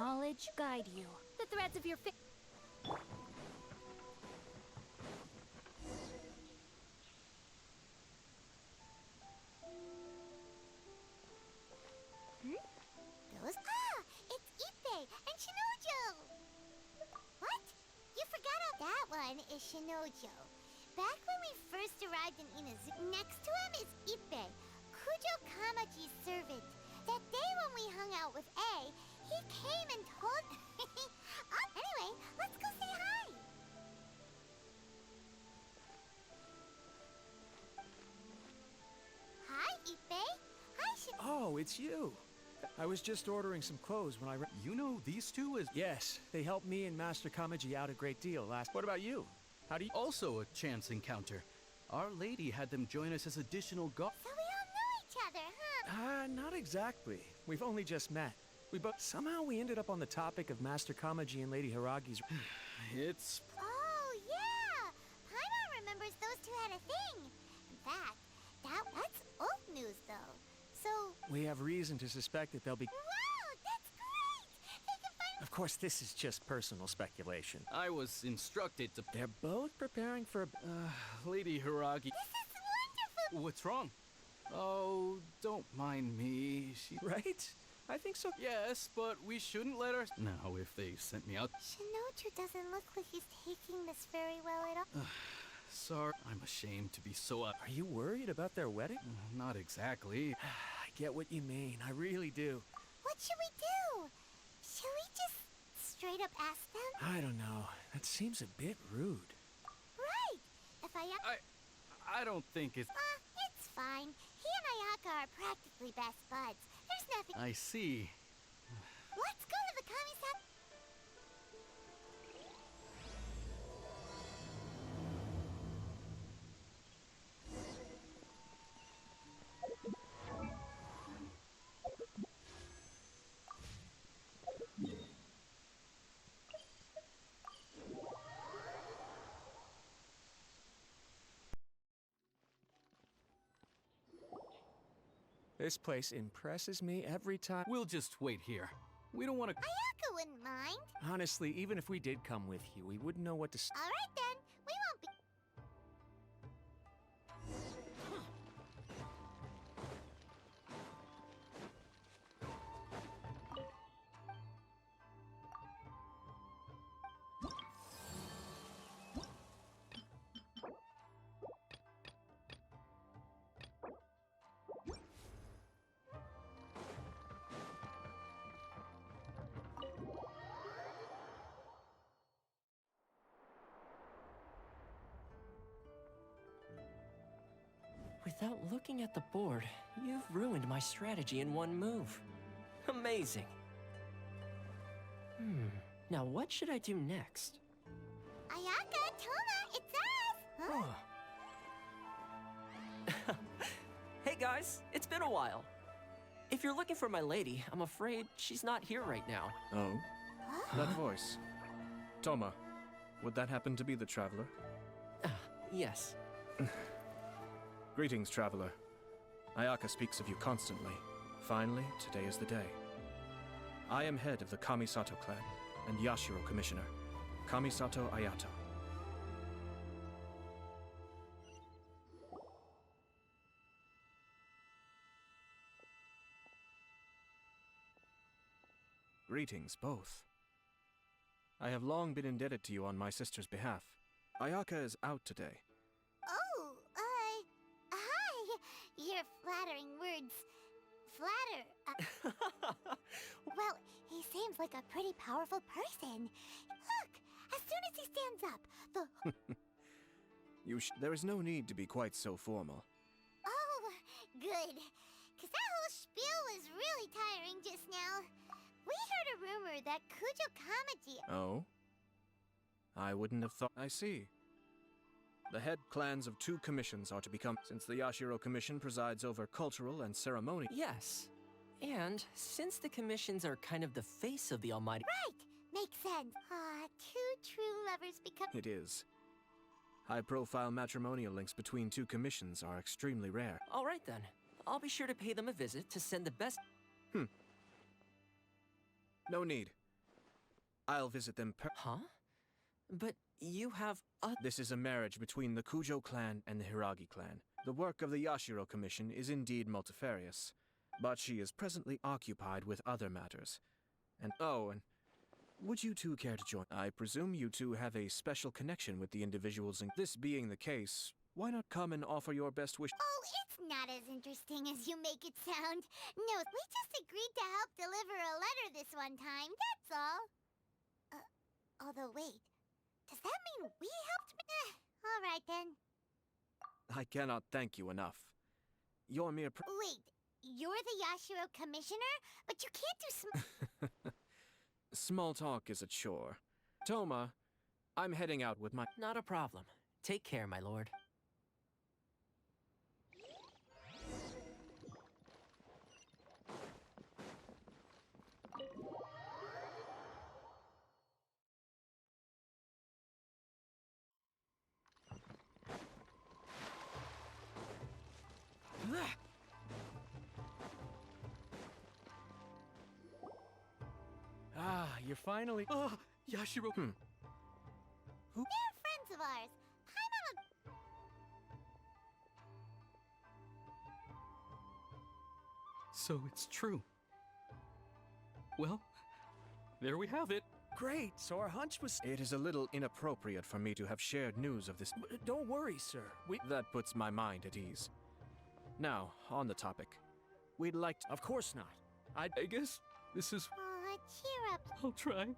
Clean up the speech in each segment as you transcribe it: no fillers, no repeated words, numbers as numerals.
knowledge guide you. The threads of your Those? Ah! It's Ippei and Shinojo! What? You forgot that one is Shinojo. Back when we first arrived in Inazuki, next to him is Ippei, Kujo Kamaji's servant. That day when we hung out with A, he came and told... Anyway, let's go say hi! Hi, Ippei. Hi, Oh, it's you. I was just ordering some clothes when I You know these two as... Yes, they helped me and Master Kamaji out a great deal last... What about you? How do you... Also a chance encounter. Our lady had them join us as additional So we all know each other, huh? Not exactly. We've only just met. Somehow we ended up on the topic of Master Kamaji and Lady Hiragi's... It's... Oh, yeah! Paimon remembers those two had a thing. In fact, that's old news, though. So... We have reason to suspect that they'll be... Wow, that's great! They can find... Of course, this is just personal speculation. I was instructed to... They're both preparing for... Lady Hiragi... This is wonderful! What's wrong? Oh, don't mind me. She... Right? I think so. Yes, but we shouldn't let her... Now, if they sent me out... Shinoju doesn't look like he's taking this very well at all. Sorry, I'm ashamed to be so... Are you worried about their wedding? Not exactly. I get what you mean. I really do. What should we do? Should we just straight up ask them? I don't know. That seems a bit rude. Right! If I don't think it's... it's fine. He and Ayaka are practically best buds. There's nothing... I see. Let's go to the Kami-san... This place impresses me every time. We'll just wait here. We don't want to... Ayaka wouldn't mind. Honestly, even if we did come with you, we wouldn't know what to... All right then. We won't be... Without looking at the board, you've ruined my strategy in one move. Amazing. Now what should I do next? Ayaka, Toma, it's us! Huh? Hey guys, it's been a while. If you're looking for my lady, I'm afraid she's not here right now. Oh? That voice. Toma, would that happen to be the traveler? Yes. Greetings, traveler. Ayaka speaks of you constantly. Finally, today is the day. I am head of the Kamisato clan and Yashiro commissioner, Kamisato Ayato. Greetings, both. I have long been indebted to you on my sister's behalf. Ayaka is out today. Oh, hi. Your flattering words flatter. Well, he seems like a pretty powerful person. Look, as soon as he stands up, the... There is no need to be quite so formal. Oh, good. Because that whole spiel was really tiring just now. We heard a rumor that Kujo Kamaji... Oh? I wouldn't have thought... I see. The head clans of 2 commissions are to become... Since the Yashiro Commission presides over cultural and ceremonial... Yes. And since the commissions are kind of the face of the Almighty... Right! Makes sense. 2 true lovers become... It is. High-profile matrimonial links between 2 commissions are extremely rare. All right then. I'll be sure to pay them a visit to send the best... No need. I'll visit them Huh? But you have a... This is a marriage between the Kujo clan and the Hiragi clan. The work of the Yashiro Commission is indeed multifarious, but she is presently occupied with other matters. And would you two care to join? I presume you two have a special connection with the individuals in... This being the case, why not come and offer your best wish? Oh, it's not as interesting as you make it sound. No, we just agreed to help deliver a letter this one time, that's all. Although wait, does that mean we helped me? All right then. I cannot thank you enough. Your mere Wait, you're the Yashiro Commissioner? But you can't do small talk is a chore. Toma, I'm heading out with my... Not a problem. Take care, my lord. Ah, you're finally... Oh, Yashiro. They're friends of ours. So it's true. Well, there we have it. Great, so our hunch was... It is a little inappropriate for me to have shared news of this... Don't worry, sir. That puts my mind at ease. Now, on the topic. We'd like to... Of course not. I guess this is... Aw, cheer up. I'll try.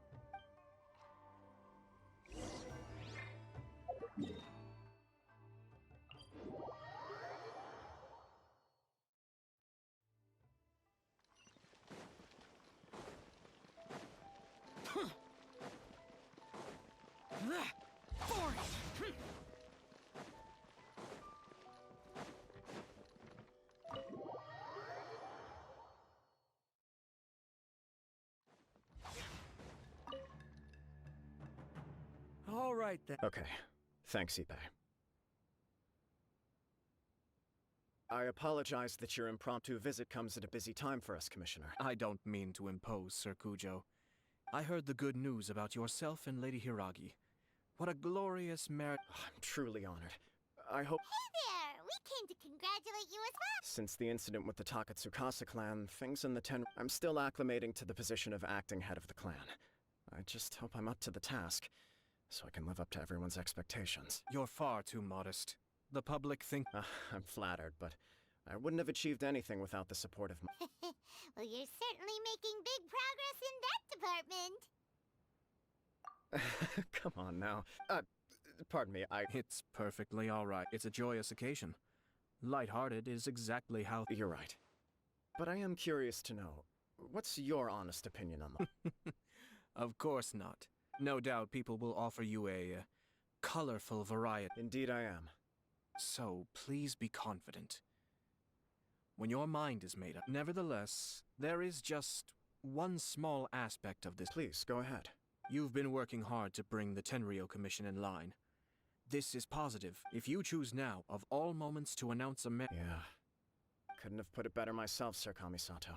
All right, then. Okay. Thanks, Ippei. I apologize that your impromptu visit comes at a busy time for us, Commissioner. I don't mean to impose, Sir Kujo. I heard the good news about yourself and Lady Hiragi. What a glorious merit... I'm truly honored. I hope... Hey there! We came to congratulate you as well! Since the incident with the Takatsukasa clan, things in the I'm still acclimating to the position of acting head of the clan. I just hope I'm up to the task, so I can live up to everyone's expectations. You're far too modest. The public think... I'm flattered, but I wouldn't have achieved anything without the support of Well, you're certainly making big progress in that department. Come on now. Pardon me, It's perfectly all right. It's a joyous occasion. Lighthearted is exactly how... You're right. But I am curious to know, what's your honest opinion on the... Of course not. No doubt people will offer you a colorful variety. Indeed I am. So please be confident. When your mind is made up. Nevertheless, there is just one small aspect of this. Please, go ahead. You've been working hard to bring the Tenryou Commission in line. This is positive. If you choose now, of all moments, to announce a Yeah. Couldn't have put it better myself, Sir Kamisato.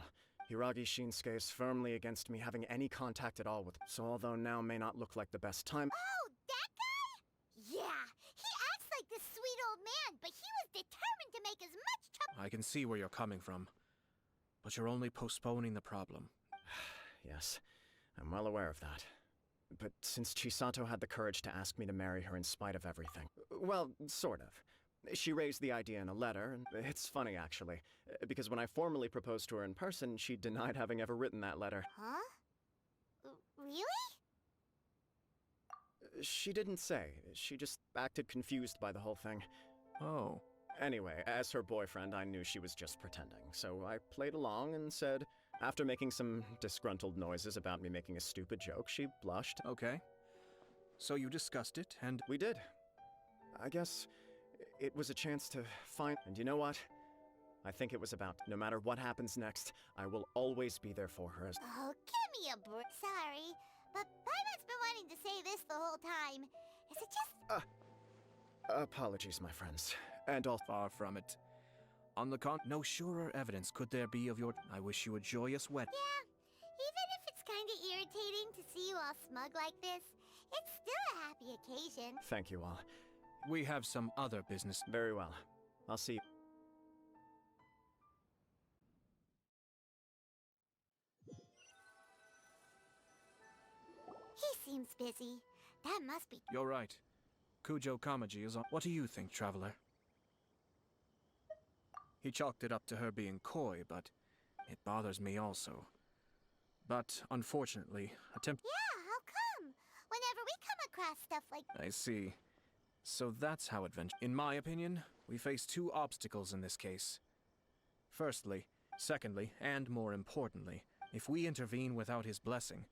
Hiragi Shinsuke is firmly against me having any contact at all with... So although now may not look like the best time... Oh, that guy? Yeah, he acts like this sweet old man, but he was determined to make as much trouble... I can see where you're coming from. But you're only postponing the problem. Yes, I'm well aware of that. But since Chisato had the courage to ask me to marry her in spite of everything... Well, sort of. She raised the idea in a letter, and it's funny, actually, because when I formally proposed to her in person, she denied having ever written that letter. Huh? Really? She didn't say. She just acted confused by the whole thing. Oh. Anyway, as her boyfriend, I knew she was just pretending, so I played along and said, after making some disgruntled noises about me making a stupid joke, she blushed. Okay. So you discussed it, and... We did. I guess it was a chance to find... And you know what? I think it was about, no matter what happens next, I will always be there for her as... Oh, give me a break. Sorry, but Paimon's been wanting to say this the whole time. Is it just... Apologies, my friends. And all... Far from it. On the no surer evidence could there be of your... I wish you a joyous wed... Yeah, even if it's kinda irritating to see you all smug like this, it's still a happy occasion. Thank you all. We have some other business. Very well. I'll see you. He seems busy. That must be... You're right. Kujo Kamaji is on. What do you think, Traveler? He chalked it up to her being coy, but it bothers me also. But unfortunately, attempt. Yeah, how come? Whenever we come across stuff like... I see. So that's how adventure. In my opinion, we face two obstacles in this case. Firstly, secondly, and more importantly, if we intervene without his blessing,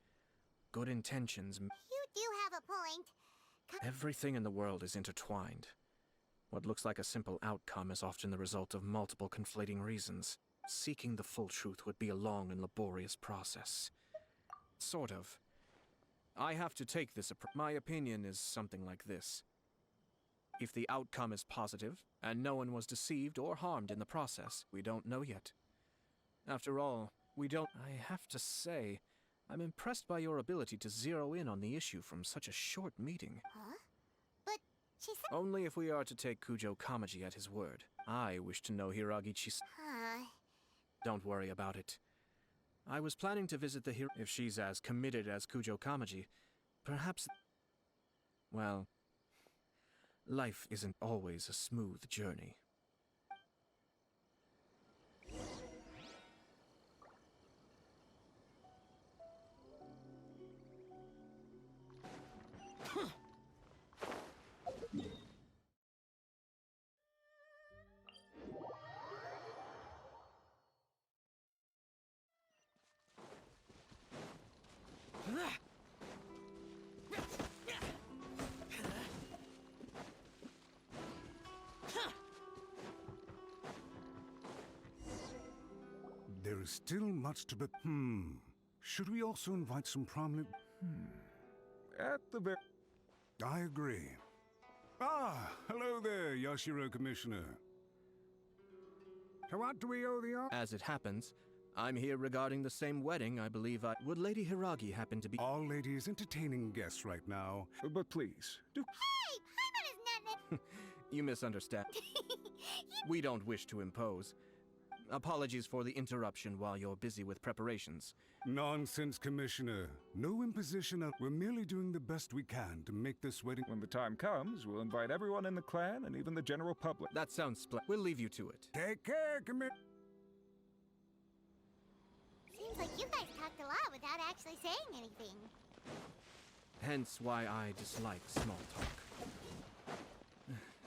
good intentions. You do have a point. Everything in the world is intertwined. What looks like a simple outcome is often the result of multiple conflating reasons. Seeking the full truth would be a long and laborious process. Sort of. I have to take this approach. My opinion is something like this. If the outcome is positive, and no one was deceived or harmed in the process, we don't know yet. After all, we don't... I have to say, I'm impressed by your ability to zero in on the issue from such a short meeting. Huh? But she said... Only if we are to take Kujo Kamaji at his word. I wish to know Hiragi Chis... Don't worry about it. I was planning to visit the if she's as committed as Kujo Kamaji, perhaps... Well, life isn't always a smooth journey. There is still much to be... Should we also invite some prominent... At the very... I agree. Ah, hello there, Yashiro Commissioner. To what do we owe the honor? As it happens, I'm here regarding the same wedding I believe I... Would Lady Hiragi happen to be... All ladies entertaining guests right now. But please, do... Hey, Paimon is not... You misunderstand. We don't wish to impose. Apologies for the interruption while you're busy with preparations. Nonsense, Commissioner. No imposition of... We're merely doing the best we can to make this wedding... When the time comes, we'll invite everyone in the clan and even the general public. That sounds We'll leave you to it. Take care, Seems like you guys talked a lot without actually saying anything. Hence why I dislike small talk.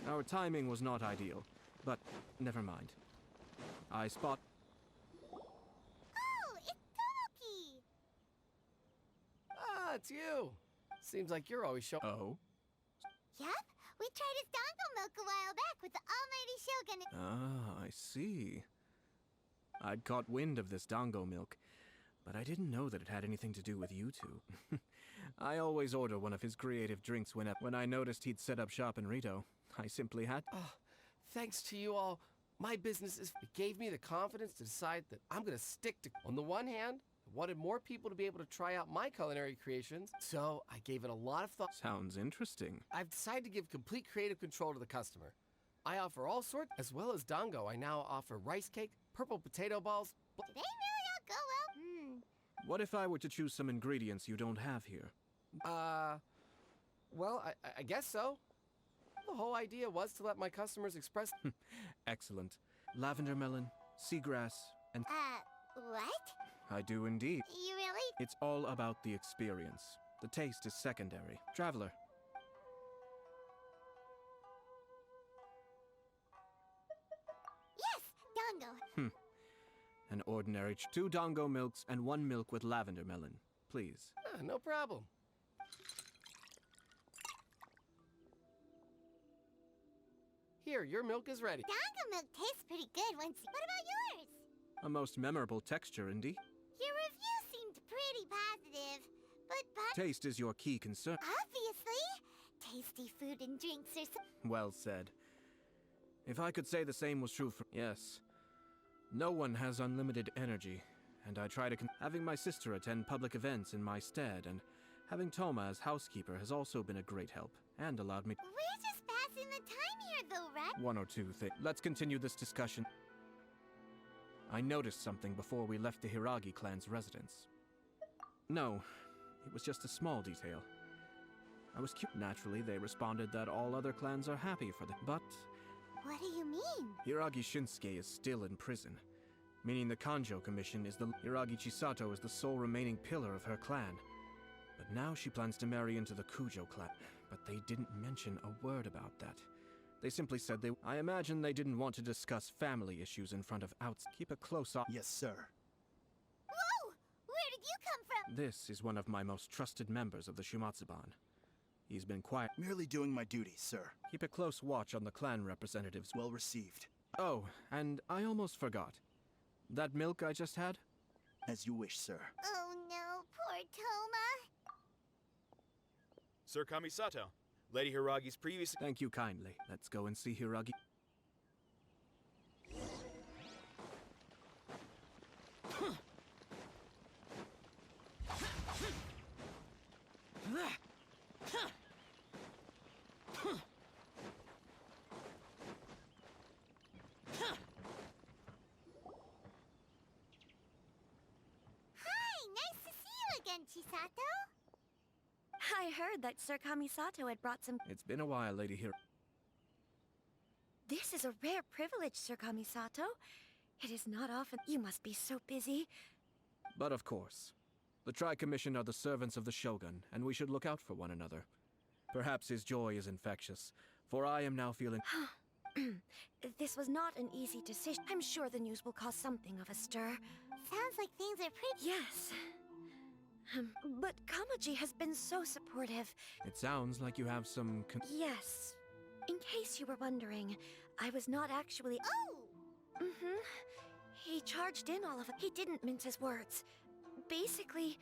Our timing was not ideal, but never mind. I spot... Oh, it's Tomoki! Ah, it's you. Seems like you're always showing. Oh? Yup, we tried his dango milk a while back with the almighty Shogun. Ah, I see. I'd caught wind of this dango milk, but I didn't know that it had anything to do with you two. I always order one of his creative drinks when I noticed he'd set up shop in Rito. I simply had... Oh, thanks to you all, my business it gave me the confidence to decide that I'm gonna stick to... On the one hand, I wanted more people to be able to try out my culinary creations, so I gave it a lot of thought. Sounds interesting. I've decided to give complete creative control to the customer. I offer all sorts, as well as dango. I now offer rice cake, purple potato balls... Do they really all go well? What if I were to choose some ingredients you don't have here? Well, I guess so. The whole idea was to let my customers express... Excellent. Lavender melon, seagrass, and... What? I do indeed. You really? It's all about the experience. The taste is secondary. Traveler. Yes, dango. An ordinary 2 dango milks and 1 milk with lavender melon. Please. No problem. Here, your milk is ready. Dango milk tastes pretty good once... What about yours? A most memorable texture indeed. Your review seemed pretty positive, but... Taste is your key concern. Obviously! Tasty food and drinks are so... Well said. If I could say the same was true for... Yes. No one has unlimited energy, and I try to... having my sister attend public events in my stead, and Having Toma as housekeeper has also been a great help, and allowed me We're just passing the time here, though, right? one or two things. Let's continue this discussion. I noticed something before we left the Hiragi clan's residence. No, it was just a small detail. I was curious. Naturally, they responded that all other clans are happy for them, but What do you mean? Hiragi Shinsuke is still in prison, meaning the Kanjo Commission is the Hiragi Chisato is the sole remaining pillar of her clan. But now she plans to marry into the Kujo clan. But they didn't mention a word about that. They simply said I imagine they didn't want to discuss family issues in front of outs. Keep a close eye. Yes, sir. Whoa! Where did you come from? This is one of my most trusted members of the Shumatsuban. He's been quiet. Merely doing my duty, sir. Keep a close watch on the clan representatives. Well received. Oh, and I almost forgot. That milk I just had? As you wish, sir. Oh no, poor Toma. Sir Kamisato, Lady Hiragi's previous... Thank you kindly. Let's go and see Hiragi. Chisato? I heard that Sir Kamisato had brought some... It's been a while, Lady Hir... This is a rare privilege, Sir Kamisato. It is not often... You must be so busy. But of course. The Tri-Commission are the servants of the Shogun, and we should look out for one another. Perhaps his joy is infectious, for I am now feeling... This was not an easy decision. I'm sure the news will cause something of a stir. Sounds like things are pretty... Yes. But Kamaji has been so supportive. It sounds like you have some... Yes. In case you were wondering, I was not actually... Oh! Mm-hmm. He charged in all of it. He didn't mince his words. Basically,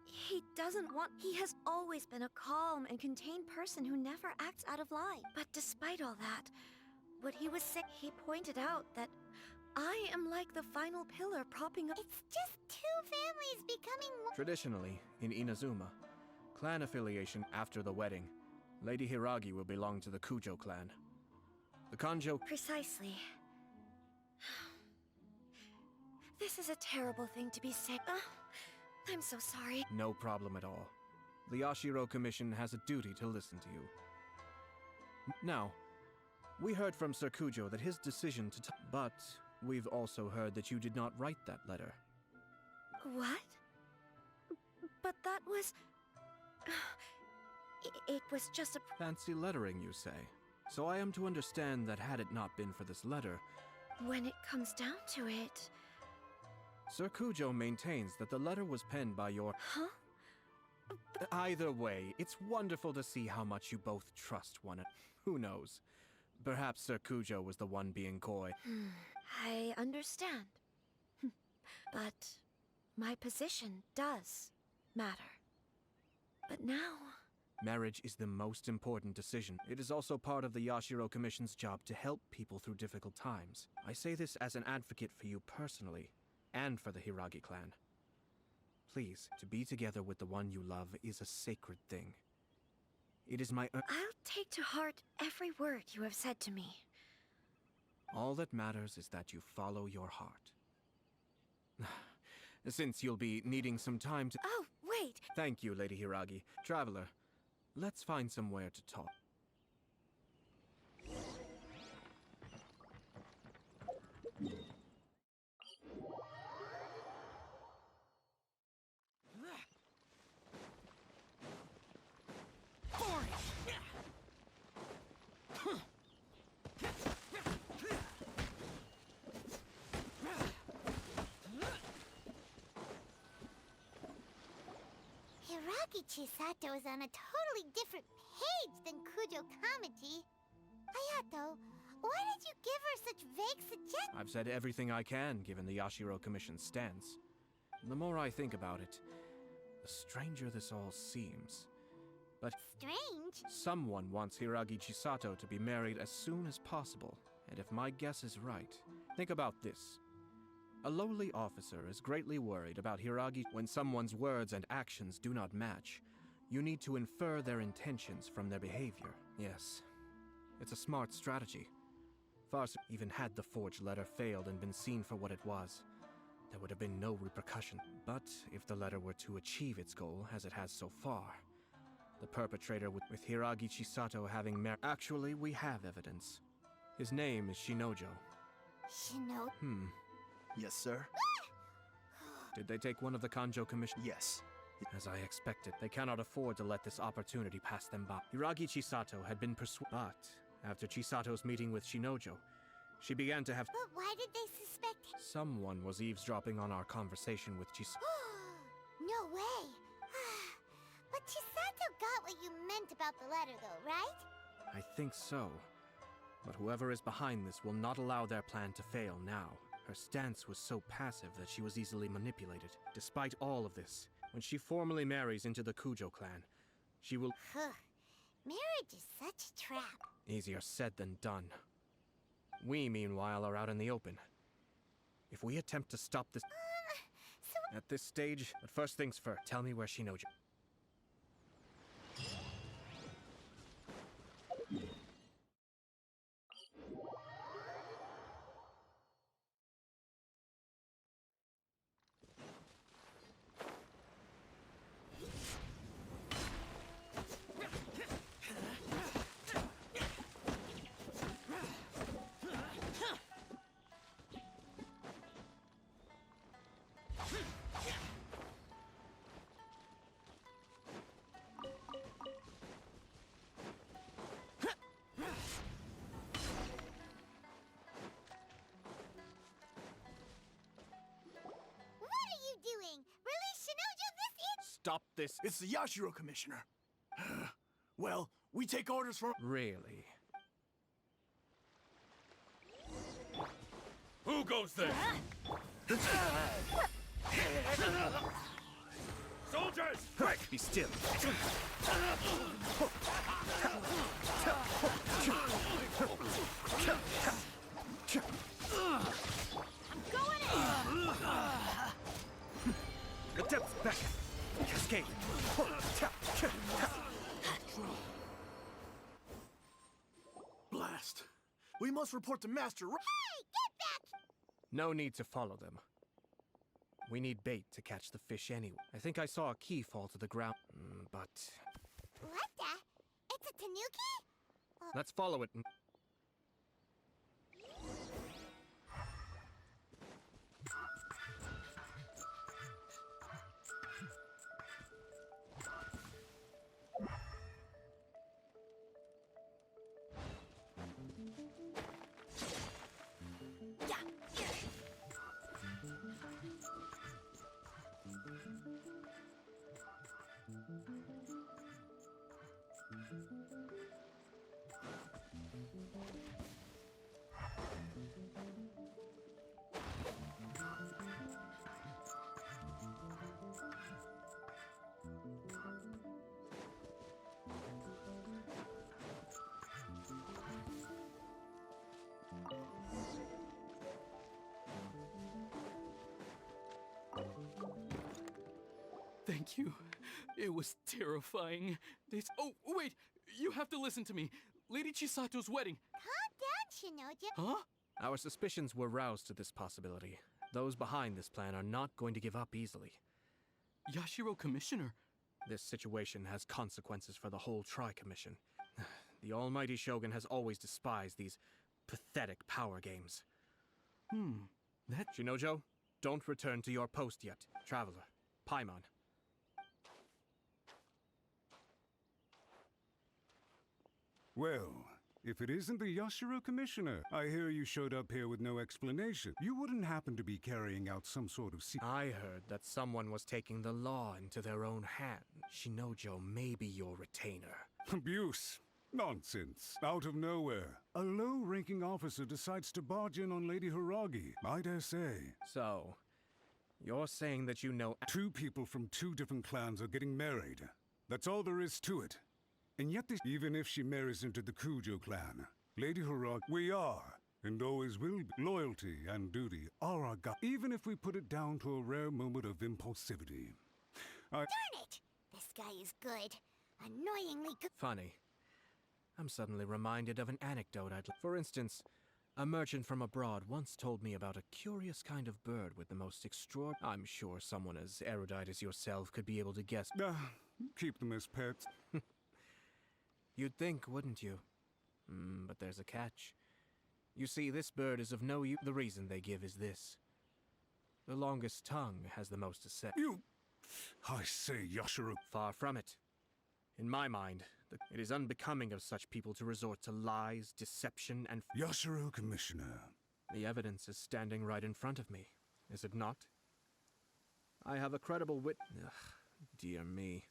he doesn't want... He has always been a calm and contained person who never acts out of line. But despite all that, what he was saying, he pointed out that I am like the final pillar propping up... It's just two families becoming one... Traditionally, in Inazuma, clan affiliation after the wedding, Lady Hiragi will belong to the Kujo clan. The Kanjo... Precisely. This is a terrible thing to be saying. I'm so sorry. No problem at all. The Yashiro Commission has a duty to listen to you. Now, we heard from Sir Kujo that his decision to... But we've also heard that you did not write that letter. What? But that was... It was just a... Fancy lettering, you say? So I am to understand that had it not been for this letter... When it comes down to it... Sir Kujo maintains that the letter was penned by your... Huh? Either way, it's wonderful to see how much you both trust one another. Who knows? Perhaps Sir Kujo was the one being coy. I understand. But my position does matter. But now... Marriage is the most important decision. It is also part of the Yashiro Commission's job to help people through difficult times. I say this as an advocate for you personally, and for the Hiragi clan. Please, to be together with the one you love is a sacred thing. It is my... I'll take to heart every word you have said to me. All that matters is that you follow your heart. Since you'll be needing some time to... Oh, wait! Thank you, Lady Hiragi. Traveler, let's find somewhere to talk. Hiragi Chisato is on a totally different page than Kujo Kamaji. Hayato, why did you give her such vague suggestions? I've said everything I can, given the Yashiro Commission's stance. The more I think about it, the stranger this all seems. But Strange? someone wants Hiragi Chisato to be married as soon as possible, and if my guess is right, think about this. A lowly officer is greatly worried about Hiragi when someone's words and actions do not match. You need to infer their intentions from their behavior. Yes. It's a smart strategy. Farce, even had the forged letter failed and been seen for what it was, there would have been no repercussion. But if the letter were to achieve its goal, as it has so far, the perpetrator with Hiragi Chisato having Actually, we have evidence. His name is Shinojo. Shinojo? Yes, sir? Did they take one of the Kanjo Commission? Yes. As I expected, they cannot afford to let this opportunity pass them by. Hiragi Chisato had been persuaded, but after Chisato's meeting with Shinojo, she began to have— But why did they suspect him? Someone was eavesdropping on our conversation with Chisato. No way! But Chisato got what you meant about the letter, though, right? I think so. But whoever is behind this will not allow their plan to fail now. Her stance was so passive that she was easily manipulated. Despite all of this, when she formally marries into the Kujo clan, she will— Marriage is such a trap. Easier said than done. We, meanwhile, are out in the open. If we attempt to stop this— At this stage, but first things first, tell me where Shinojo— Stop this. It's the Yashiro Commissioner. Well, we take orders from— Really? Who goes there? Soldiers! Quick! Be still. Going in! The depth's back. Cascade. Blast. We must report to Master Ra— Hey, get back! No need to follow them. We need bait to catch the fish anyway. I think I saw a key fall to the ground, but— What the? It's a tanuki? Let's follow it. Thank you. It was terrifying. Oh, wait! You have to listen to me. Lady Chisato's wedding. Calm down, Shinojo. Huh? Our suspicions were roused to this possibility. Those behind this plan are not going to give up easily. Yashiro Commissioner. This situation has consequences for the whole Tri-Commission. The almighty Shogun has always despised these pathetic power games. That— Shinojo, don't return to your post yet. Traveler, Paimon. Well, if it isn't the Yashiro Commissioner, I hear you showed up here with no explanation. You wouldn't happen to be carrying out some sort of secret— I heard that someone was taking the law into their own hands. Shinojo may be your retainer. Abuse. Nonsense. Out of nowhere, a low-ranking officer decides to barge in on Lady Hiragi, I dare say. So, you're saying that you know— Two people from two different clans are getting married. That's all there is to it. And yet even if she marries into the Kujo clan, Lady Hiragi— We are, and always will be. Loyalty and duty are our God, even if we put it down to a rare moment of impulsivity. Darn it! This guy is good. Annoyingly good. Funny. I'm suddenly reminded of an anecdote For instance, a merchant from abroad once told me about a curious kind of bird with the most extraordinary... I'm sure someone as erudite as yourself could be able to guess. Keep them as pets. You'd think, wouldn't you? But there's a catch. You see, this bird is of no use. The reason they give is this. The longest tongue has the most to say. I say, Yashiro. Far from it. In my mind, it is unbecoming of such people to resort to lies, deception, and... Yashiro, Commissioner. The evidence is standing right in front of me, is it not? I have a credible Ugh, dear me.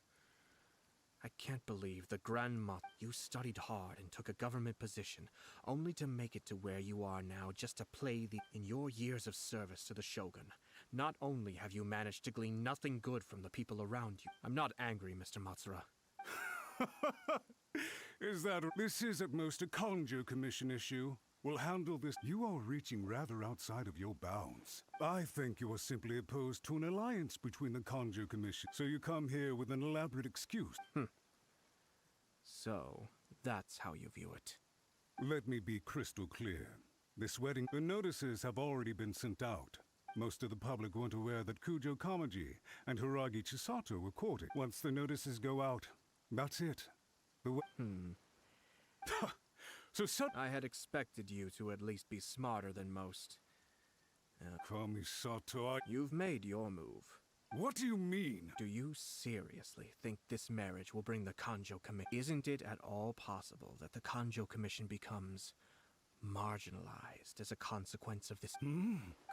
I can't believe the grandma... You studied hard and took a government position, only to make it to where you are now just to play the... In your years of service to the Shogun, not only have you managed to glean nothing good from the people around you... I'm not angry, Mr. Matsura. Is that... This is at most a Kanjo Commission issue. We'll handle this. You are reaching rather outside of your bounds. I think you are simply opposed to an alliance between the Kanjo Commission, so you come here with an elaborate excuse. So, that's how you view it. Let me be crystal clear. This wedding... The notices have already been sent out. Most of the public weren't aware that Kujo Kamaji and Hiragi Chisato were courting. Once the notices go out, that's it. I had expected you to at least be smarter than most. Kamisato, You've made your move. What do you mean? Do you seriously think this marriage will bring the Kanjo Commission? Isn't it at all possible that the Kanjo Commission becomes marginalized as a consequence of this?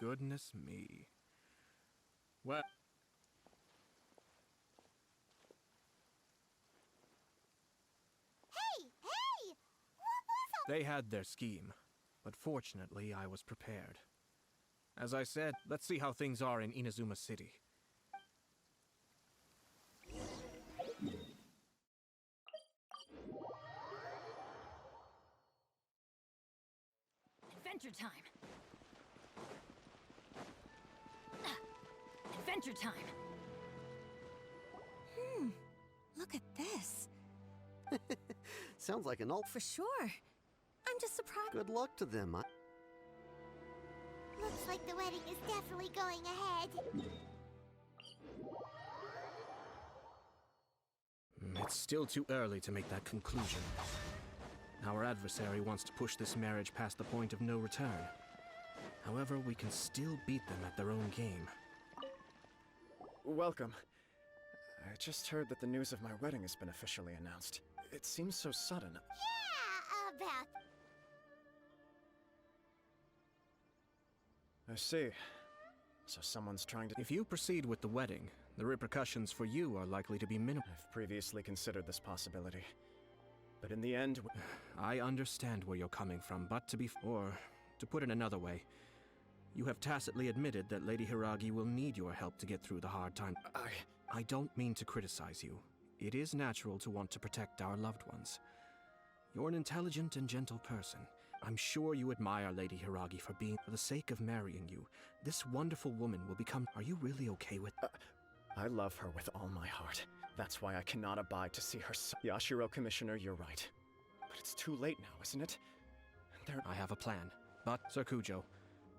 Goodness me. Well... Hey! What was all... They had their scheme, but fortunately I was prepared. As I said, let's see how things are in Inazuma City. Adventure time. Adventure time. Look at this. Sounds like an old... For sure. I'm just surprised. Good luck to them. Looks like the wedding is definitely going ahead. It's still too early to make that conclusion. Our adversary wants to push this marriage past the point of no return. However, we can still beat them at their own game. Welcome. I just heard that the news of my wedding has been officially announced. It seems so sudden. Yeah, about... I see. So someone's trying to... If you proceed with the wedding, the repercussions for you are likely to be minimal. I've previously considered this possibility. But in the end... I understand where you're coming from, but to put it another way, you have tacitly admitted that Lady Hiragi will need your help to get through the hard time. I don't mean to criticize you. It is natural to want to protect our loved ones. You're an intelligent and gentle person. I'm sure you admire Lady Hiragi for being... For the sake of marrying you, this wonderful woman will become... Are you really okay with... I love her with all my heart. That's why I cannot abide to see her Yashiro, Commissioner, you're right. But it's too late now, isn't it? I have a plan. But, Sir Kujo,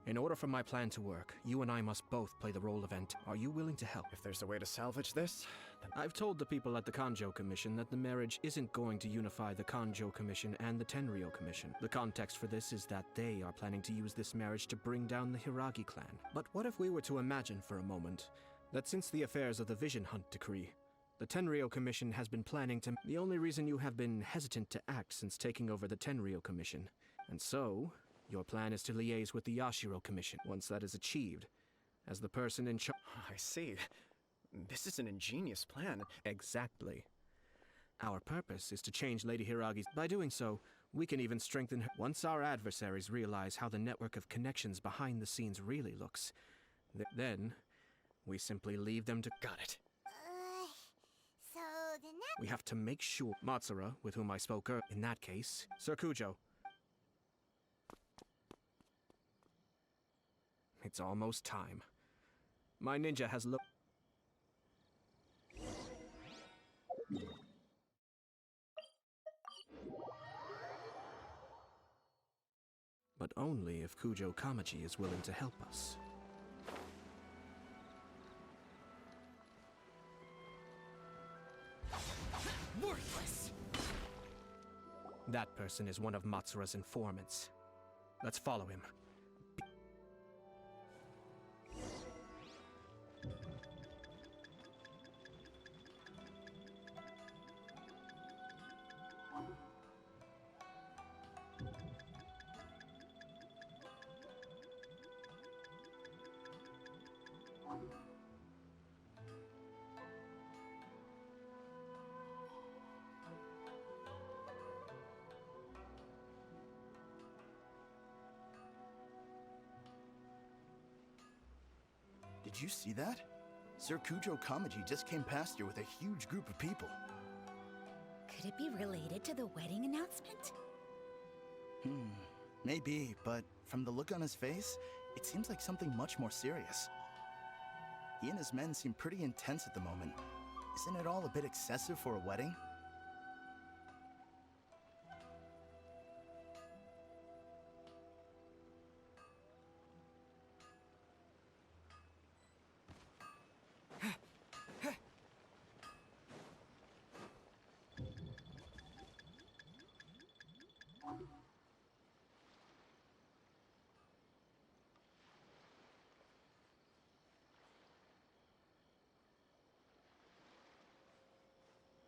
in order for my plan to work, you and I must both play the role of Are you willing to help? If there's a way to salvage this, then... I've told the people at the Kanjo Commission that the marriage isn't going to unify the Kanjo Commission and the Tenryou Commission. The context for this is that they are planning to use this marriage to bring down the Hiragi clan. But what if we were to imagine for a moment that since the affairs of the Vision Hunt decree, the Tenryou Commission has been planning to... The only reason you have been hesitant to act since taking over the Tenryou Commission. And so, your plan is to liaise with the Yashiro Commission. Once that is achieved, as the person in charge... I see. This is an ingenious plan. Exactly. Our purpose is to change Lady Hiragi's... By doing so, we can even strengthen her... Once our adversaries realize how the network of connections behind the scenes really looks, then we simply leave them to... Got it. So then that... We have to make sure... Matsura, with whom I spoke earlier... In that case, Sir Kujo... It's almost time. My ninja has but only if Kujo Kamaji is willing to help us. Worthless! That person is one of Matsura's informants. Let's follow him. Did you see that? Sir Kujo Kamaji just came past here with a huge group of people. Could it be related to the wedding announcement? Maybe, but from the look on his face, it seems like something much more serious. He and his men seem pretty intense at the moment. Isn't it all a bit excessive for a wedding?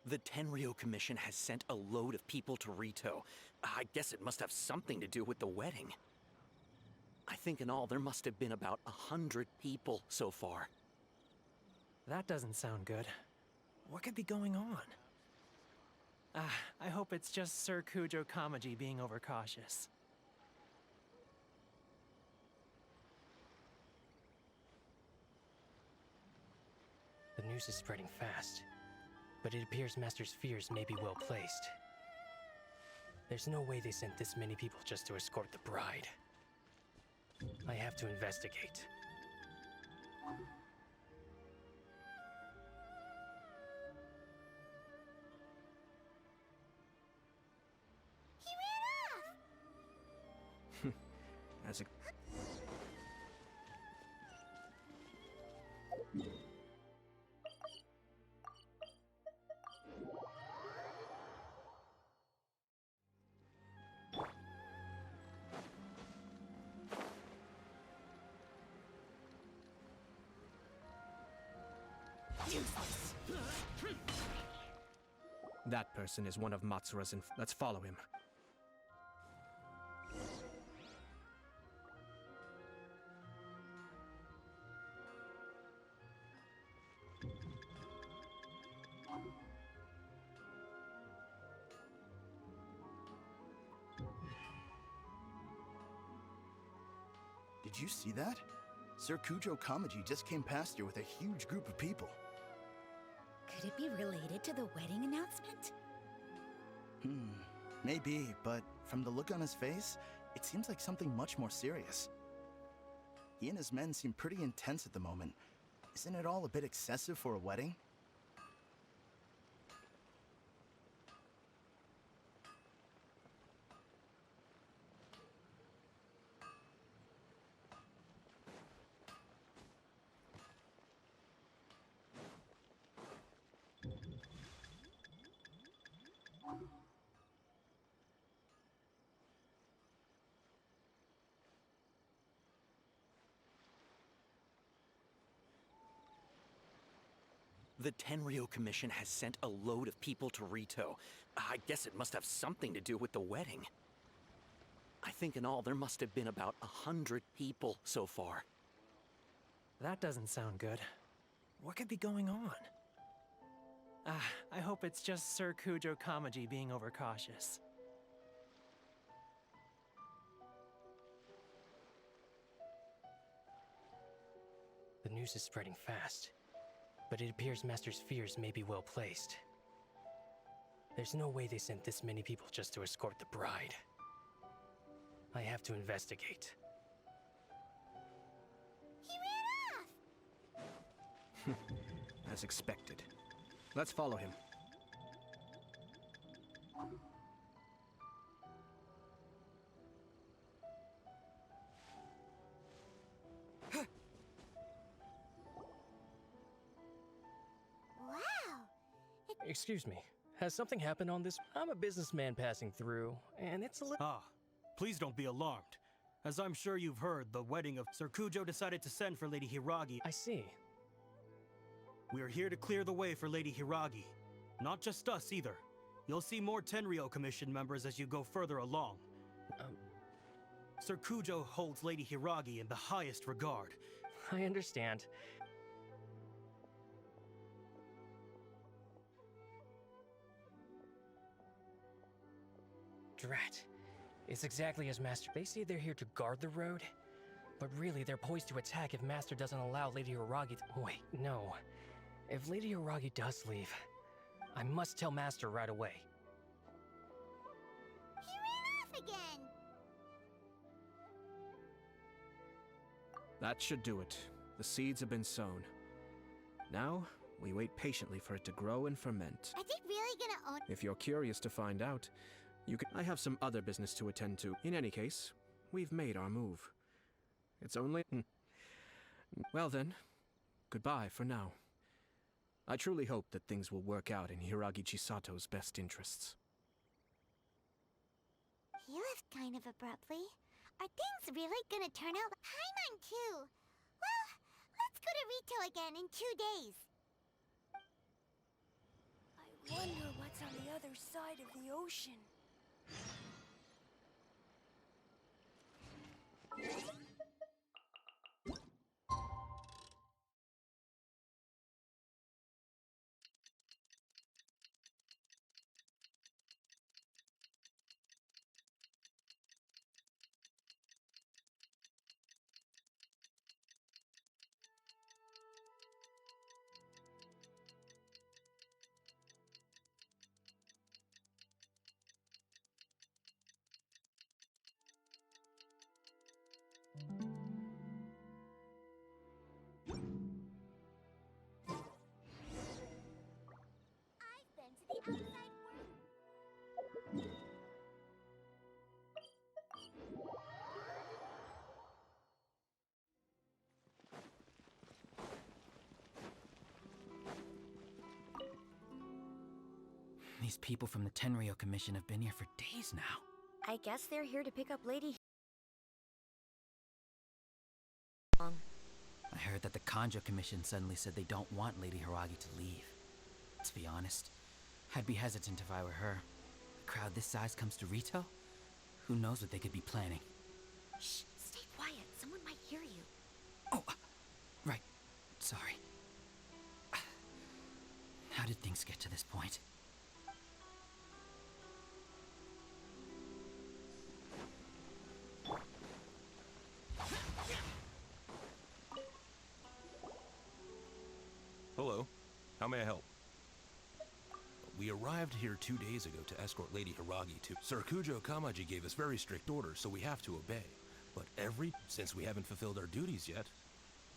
The Tenryo Commission has sent a load of people to Rito. I guess it must have something to do with the wedding. I think in all there must have been about 100 people so far. That doesn't sound good. What could be going on? I hope it's just Sir Kujo Kamaji being overcautious. The news is spreading fast, but it appears Master's fears may be well placed. There's no way they sent this many people just to escort the bride. I have to investigate. As a... That person is one of Matsura's Let's follow him. Did you see that? Sir Kujo Kamaji just came past here with a huge group of people. Could it be related to the wedding announcement? Maybe, but from the look on his face, it seems like something much more serious. He and his men seem pretty intense at the moment. Isn't it all a bit excessive for a wedding? The Tenryo Commission has sent a load of people to Rito. I guess it must have something to do with the wedding. I think in all there must have been about 100 people so far. That doesn't sound good. What could be going on? I hope it's just Sir Kujo Kamaji being overcautious. The news is spreading fast, but it appears Master's fears may be well placed. There's no way they sent this many people just to escort the bride. I have to investigate. He ran off! As expected. Let's follow him. Excuse me. Has something happened on this? I'm a businessman passing through, and it's a little... Ah, please don't be alarmed. As I'm sure you've heard, the wedding of Sir Kujo decided to send for Lady Hiragi. I see. We are here to clear the way for Lady Hiragi. Not just us, either. You'll see more Tenryo Commission members as you go further along. Sir Kujo holds Lady Hiragi in the highest regard. I understand. Drat. It's exactly as Master... They say they're here to guard the road, but really they're poised to attack if Master doesn't allow Lady Hiragi to... Wait, no. If Lady Hiragi does leave, I must tell Master right away. He ran off again! That should do it. The seeds have been sown. Now, we wait patiently for it to grow and ferment. Are they really gonna own... If you're curious to find out, you can... I have some other business to attend to. In any case, we've made our move. It's only... Well then, goodbye for now. I truly hope that things will work out in Hiragi Chisato's best interests. He left kind of abruptly. Are things really gonna turn out... Hi, mine too! Well, let's go to Rito again in 2 days. I wonder what's on the other side of the ocean. I've been to the outside world. These people from the Tenryo Commission have been here for days now. I guess they're here to pick up Lady... I heard that the Kanjo Commission suddenly said they don't want Lady Hiragi to leave. To be honest, I'd be hesitant if I were her. A crowd this size comes to Rito? Who knows what they could be planning? Shh, stay quiet. Someone might hear you. Oh, right. Sorry. How did things get to this point? Hello. How may I help? We arrived here 2 days ago to escort Lady Hiragi to... Sir Kujo Kamaji gave us very strict orders, so we have to obey. But since we haven't fulfilled our duties yet,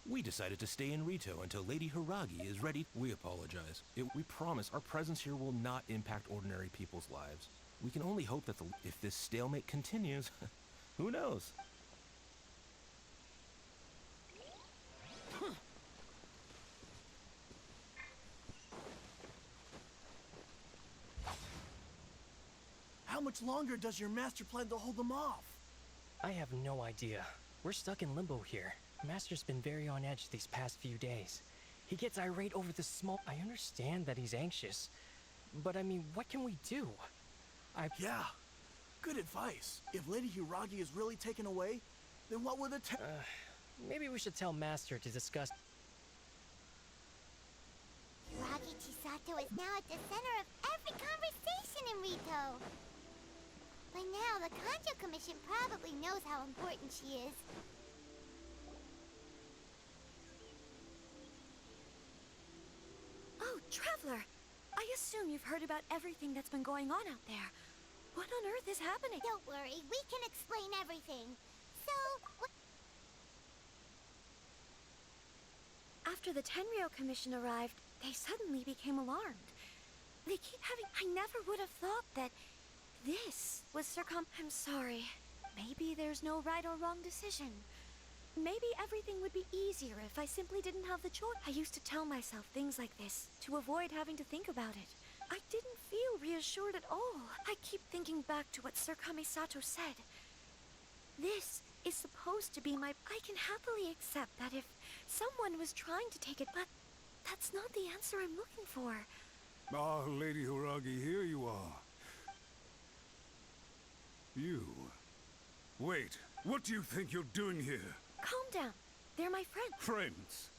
we decided to stay in Rito until Lady Hiragi is ready. We apologize. We promise our presence here will not impact ordinary people's lives. We can only hope that if this stalemate continues, who knows? How much longer does your master plan to hold them off? I have no idea. We're stuck in limbo here. Master's been very on edge these past few days. He gets irate over the small... I understand that he's anxious. But I mean, what can we do? Yeah, good advice. If Lady Hiragi is really taken away, then what will the maybe we should tell Master to discuss... Hiragi Chisato is now at the center of every conversation in Rito. By now, the Kanjo Commission probably knows how important she is. Oh, Traveler! I assume you've heard about everything that's been going on out there. What on earth is happening? Don't worry, we can explain everything. So, After the Tenryo Commission arrived, they suddenly became alarmed. They keep having... I never would have thought that this was I'm sorry. Maybe there's no right or wrong decision. Maybe everything would be easier if I simply didn't have the choice. I used to tell myself things like this to avoid having to think about it. I didn't feel reassured at all. I keep thinking back to what Sir Kamisato said. This is supposed to be my... I can happily accept that if someone was trying to take it, but that's not the answer I'm looking for. Ah, Lady Hiragi, here you are. You... Wait, what do you think you're doing here? Calm down. They're my friends. Friends.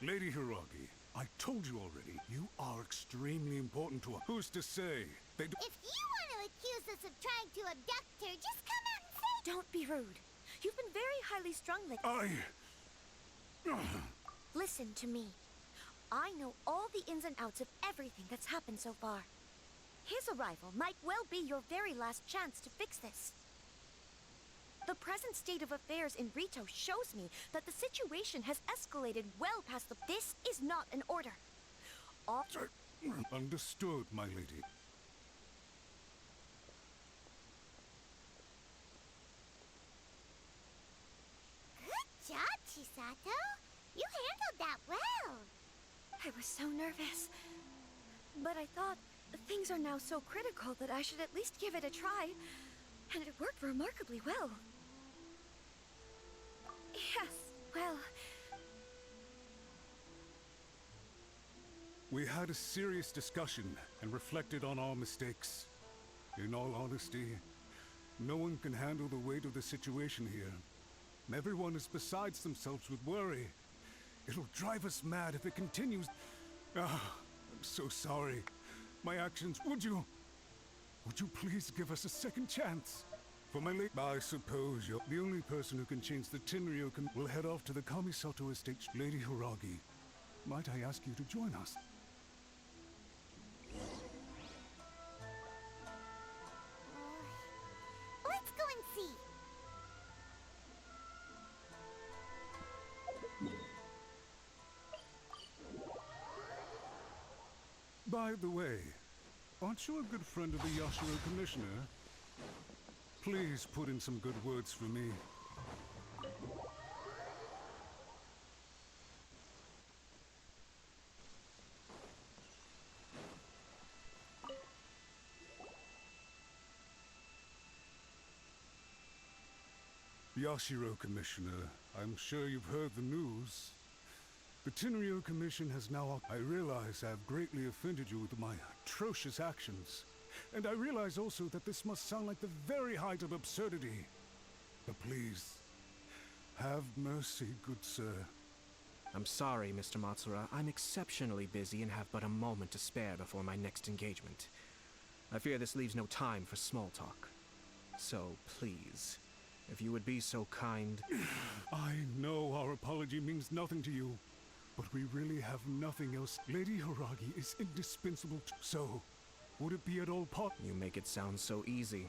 Lady Hiragi, I told you already, you are extremely important to us. Who's to say they do... If you want to accuse us of trying to abduct her, just come out and say... Don't be rude. You've been very highly strung lately. Listen to me. I know all the ins and outs of everything that's happened so far. His arrival might well be your very last chance to fix this. The present state of affairs in Rito shows me that the situation has escalated well past the... This is not an order. All... Understood, my lady. Good job, Chisato. You handled that well. I was so nervous. But I thought things are now so critical that I should at least give it a try. And it worked remarkably well. Yes, well... We had a serious discussion and reflected on our mistakes. In all honesty, no one can handle the weight of the situation here. Everyone is besides themselves with worry. It'll drive us mad if it continues. Ah, I'm so sorry. My actions, would you please give us a second chance? For my late... I suppose you're the only person who can change the Tenryo will head off to the Kamisato estate. Lady Hiragi, might I ask you to join us? Let's go and see. By the way, aren't you a good friend of the Yashiro Commissioner? Please put in some good words for me. Yashiro Commissioner, I'm sure you've heard the news. The Tenryo Commission has now... I realize I have greatly offended you with my atrocious actions. And I realize also that this must sound like the very height of absurdity. But please, have mercy, good sir. I'm sorry, Mr. Matsura. I'm exceptionally busy and have but a moment to spare before my next engagement. I fear this leaves no time for small talk. So, please, if you would be so kind... I know our apology means nothing to you, but we really have nothing else. Lady Hiragi is indispensable, so would it be at all You make it sound so easy.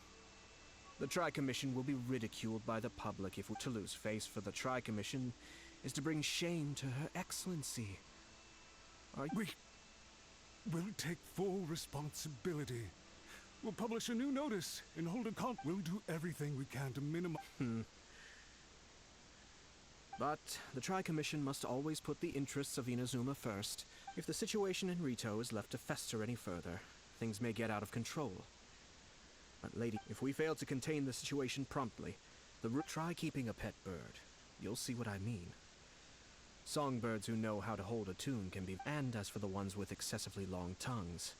The Tri-Commission will be ridiculed by the public if to lose face for the Tri-Commission is to bring shame to Her Excellency. We will take full responsibility. We'll publish a new notice and hold a We'll do everything we can to minimize... But the Tri-Commission must always put the interests of Inazuma first. If the situation in Rito is left to fester any further, things may get out of control. But lady, if we fail to contain the situation promptly, try keeping a pet bird. You'll see what I mean. Songbirds who know how to hold a tune can be... And as for the ones with excessively long tongues,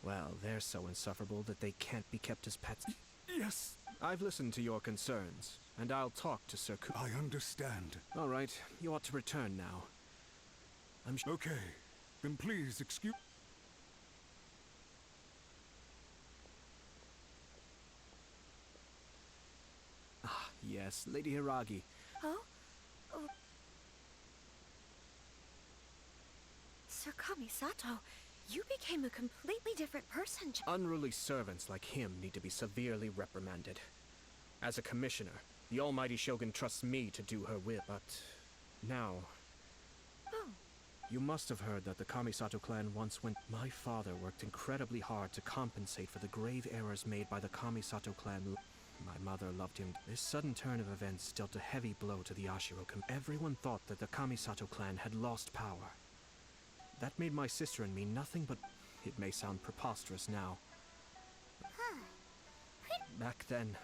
well, they're so insufferable that they can't be kept as pets. Yes! I've listened to your concerns, and I'll talk to Sir I understand. All right, you ought to return now. Okay, then please excuse... Ah, yes, Lady Hiragi. Oh? Sir Kamisato, you became a completely different person. Unruly servants like him need to be severely reprimanded. As a commissioner, the almighty Shogun trusts me to do her will, but now... Oh. You must have heard that the Kamisato clan once went... My father worked incredibly hard to compensate for the grave errors made by the Kamisato clan. My mother loved him. This sudden turn of events dealt a heavy blow to the Yashiro clan. Everyone thought that the Kamisato clan had lost power. That made my sister and me nothing but It may sound preposterous now. Huh. Back then,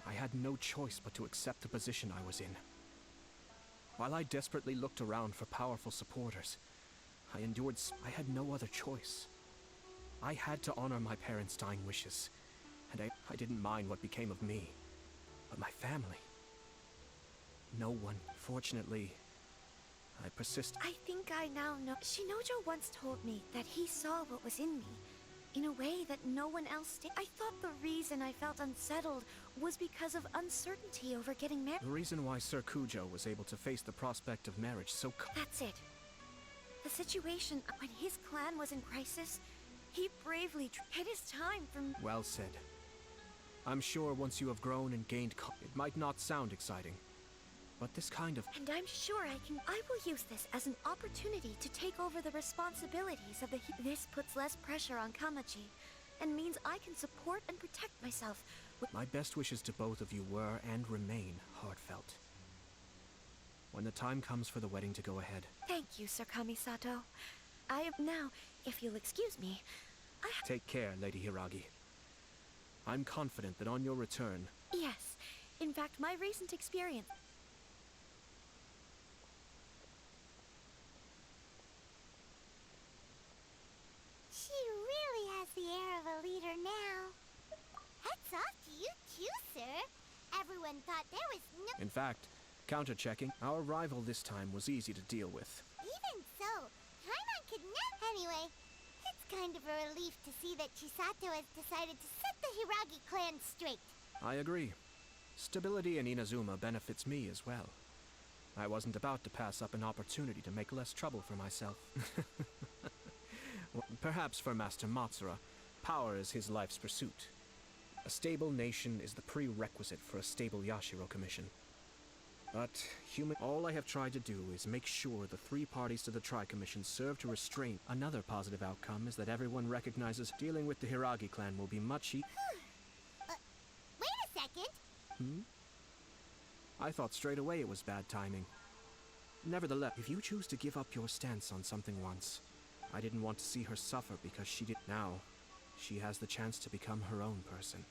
I had no choice but to accept the position I was in. While I desperately looked around for powerful supporters, I had no other choice. I had to honor my parents' dying wishes, and I didn't mind what became of me. But my family... No one. Fortunately, I persist. I think I now know. Shinojo once told me that he saw what was in me, in a way that no one else did. I thought the reason I felt unsettled was because of uncertainty over getting married. The reason why Sir Kujo was able to face the prospect of marriage so That's it. The situation when his clan was in crisis, he bravely hid his time from... Well said. I'm sure once you have grown and gained it might not sound exciting, but this kind of... And I'm sure I will use this as an opportunity to take over the responsibilities of the... This puts less pressure on Kamaji, and means I can support and protect myself. My best wishes to both of you were and remain heartfelt. When the time comes for the wedding to go ahead... Thank you, Sir Kamisato. Now, if you'll excuse me, Take care, Lady Hiragi. I'm confident that on your return... Yes. In fact, my recent experience... She really has the air of a leader now. Hats off to you too, sir. Everyone thought there was no... In fact, counter-checking, our rival this time was easy to deal with. Even so, Paimon could never... Anyway, it's kind of a relief to see that Chisato has decided to set the Hiragi clan straight. I agree. Stability in Inazuma benefits me as well. I wasn't about to pass up an opportunity to make less trouble for myself. Well, perhaps for Master Matsura, power is his life's pursuit. A stable nation is the prerequisite for a stable Yashiro Commission. But all I have tried to do is make sure the three parties to the Tri-Commission serve to restrain. Another positive outcome is that everyone recognizes dealing with the Hiragi clan will be much Wait a second. I thought straight away it was bad timing. Nevertheless, if you choose to give up your stance on something once, I didn't want to see her suffer because she did. Now, she has the chance to become her own person.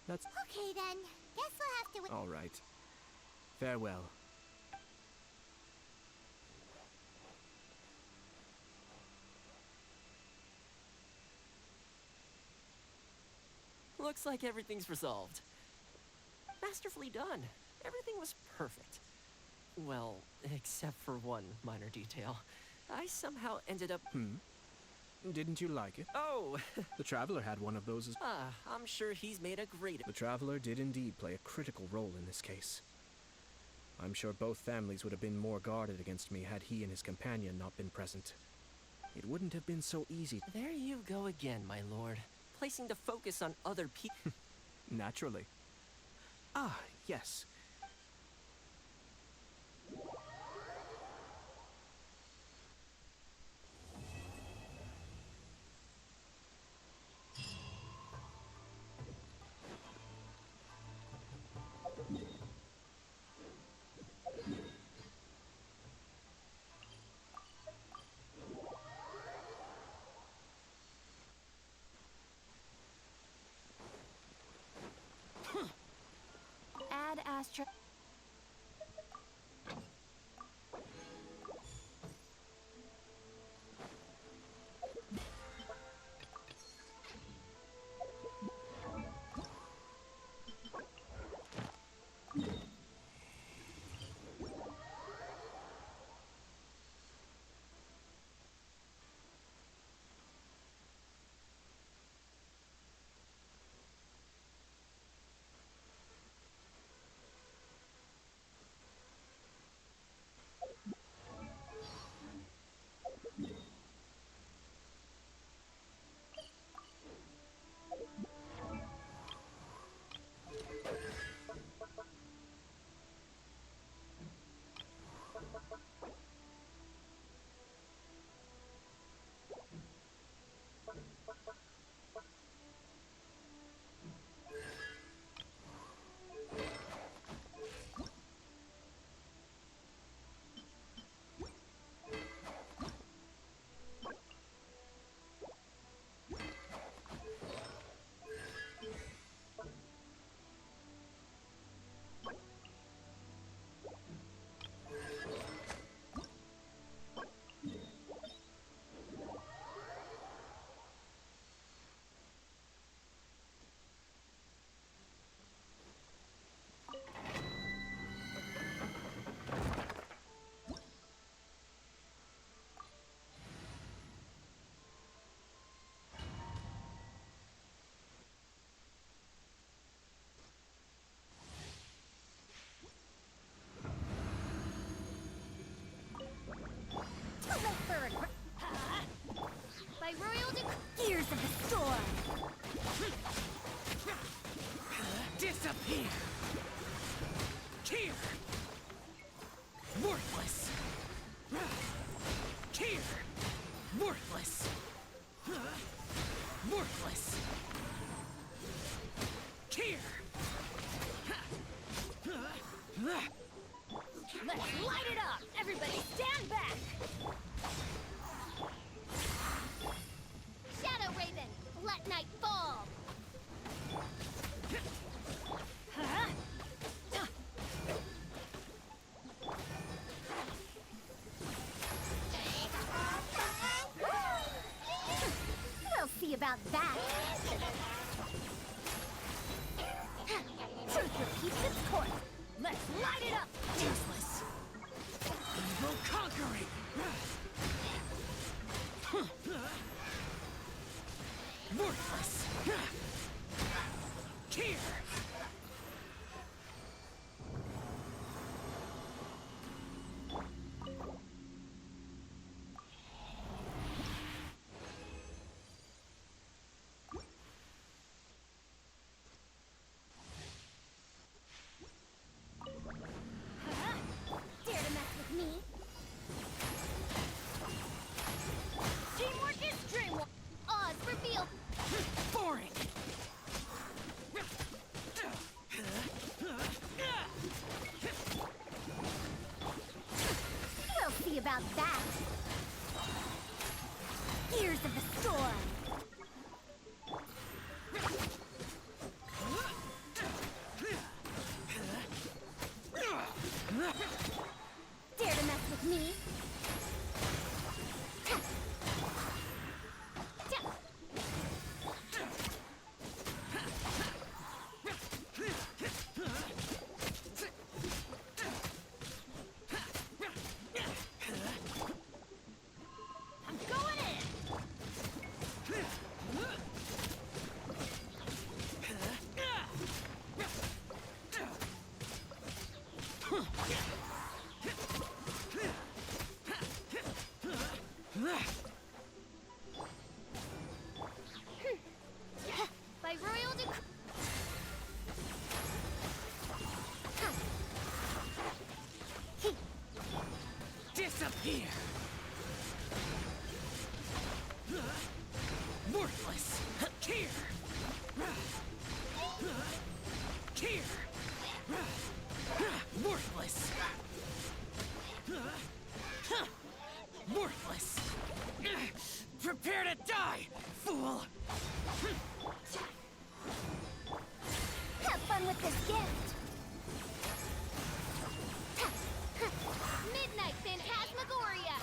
That's... Okay then, guess we'll have to... All right. Farewell. Looks like everything's resolved. Masterfully done. Everything was perfect. Well, except for one minor detail. I somehow ended up... Didn't you like it? Oh! The Traveler had one of those as... I'm sure he's made a great... The Traveler did indeed play a critical role in this case. I'm sure both families would have been more guarded against me had he and his companion not been present. It wouldn't have been so easy. There you go again, my lord. Placing the focus on other people. Naturally. Ah, yes. Add Astra... Let's light it up! Everybody stand back! Shadow Raven, let night fall! We'll see about that. Truth repeats its course. Let's light it up! Useless. Evil conquering! Worthless! Here! Dare to mess with me? Teamwork is dreamwork! Oz revealed! Boring! We'll see about that! Gears of the storm! Dare to mess with me? I'm going in! By royal decree. Disappear! Worthless! Here! Here! Worthless! Worthless! Prepare to die, fool! Have fun with this gift! Midnight Phantasmagoria!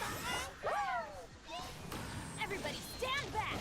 Everybody stand back!